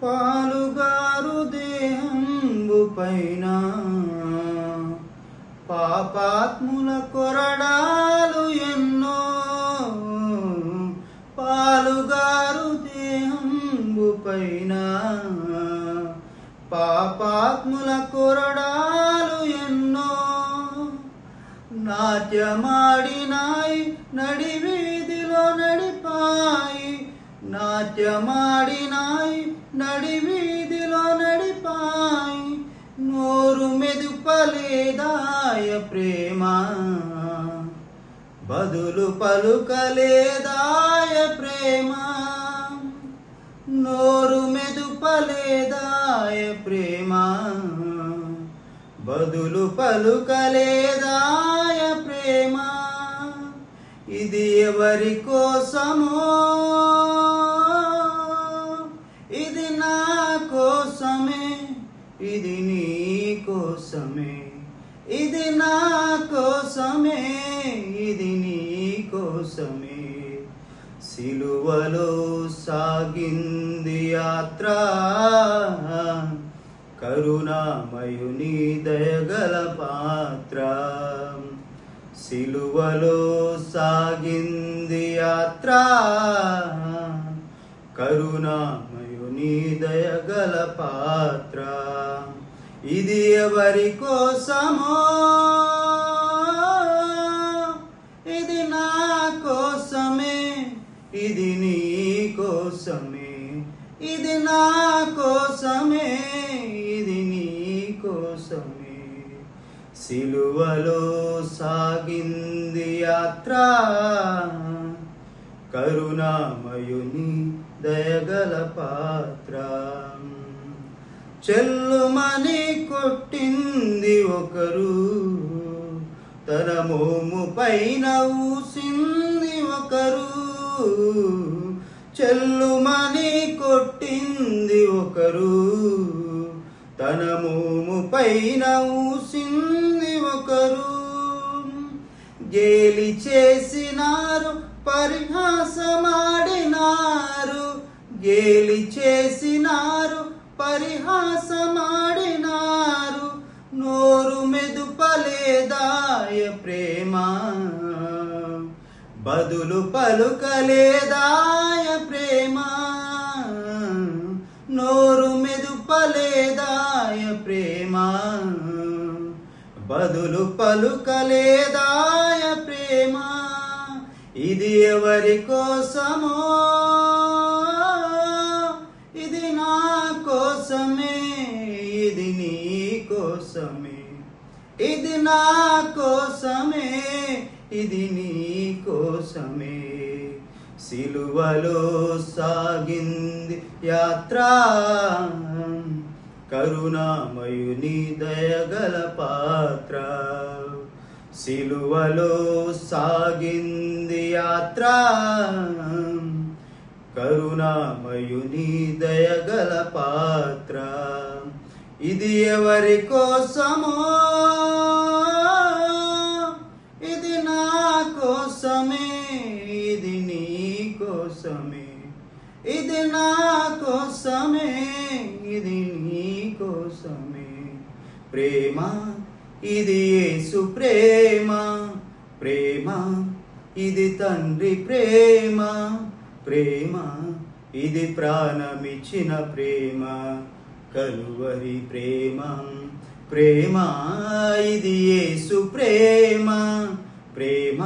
పాలుగారు దేహంబు పైన పాపాత్ముల కొరడాలు ఎన్నో. పాలుగారు దేహంబు పైన పాపాత్ముల కొరడాలు ఎన్నో. నాట్యమాడినాయి నడి వీధిలో నడిపాయి. నాట్యమాడినాయి నడి వీధిలో నడిపాయి. నోరు మెదుపలేదాయ ప్రేమ, బదులు పలుకలేదాయ ప్రేమ. నోరు మెదుపలేదాయ ప్రేమ, బదులు పలుకలేదాయ ప్రేమ. ఇది ఎవరి కోసమో, ఇది నా కోసమే, ఇది నీ కోసమే. ఇది నా కోసమే, ఇది నీ కోసమే. సిలువలో సాగింది యాత్ర, కరుణామయుని దయగల పాత్ర. సిలువలో సాగింది యాత్ర, కరుణామయుని దయగల పాత్ర. ఇది ఎవరి కోసమో, ఇది నా కోసమే, ఇది నీ కోసమే. ఇది నా కోసమే, ఇది నీ కోసమే. సిలువలో సాగింది యాత్ర, కరుణామయుని దయగల పాత్ర. చెల్లుమని కొట్టింది ఒకరు, తన మోము పైన ఊసింది ఒకరు. చెల్లుమని కొట్టింది ఒకరు, తన మోము పైన ఊసింది ఒకరు. గేలి చేసినారు, పరిహాసమాడినారు. గేలి చేసినారు, పరిహాసమాడినారు. నోరు మెదుపలేదాయ ప్రేమ, బదులు పలుకలేదాయ ప్రేమ. నోరు మెదుపలేదాయ ప్రేమ, బదులు పలుకలేదాయ ప్రేమ. ఇది ఎవరి కోసమో, ఇది నా కోసమే, ఇది నీ కోసమే. ఇది నా కోసమే, ఇది నీ కోసమే. సిలువలో సాగింది యాత్ర, కరుణామయుని దయగల పాత్ర. సిలువలో సాగింది యాత్ర, కరుణామయుని దయగల పాత్ర. ఇది ఎవరి కోసమో, ఇది నా కోసమే, ఇది నీ కోసమే. ఇది నా కోసమే, ఇది నీ కోసమే. ప్రేమ ఇది యేసు ప్రేమ, ప్రేమ ఇది తండ్రి ప్రేమ. ప్రేమ ఇది ప్రాణమిచ్చిన ప్రేమ, కలువరి ప్రేమ. ప్రేమ ఇది యేసు ప్రేమ, ప్రేమ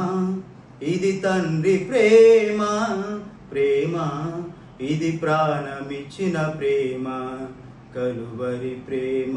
ఇది తండ్రి ప్రేమ. ప్రేమ ఇది ప్రాణమిచ్చిన ప్రేమ, కలువరి ప్రేమ.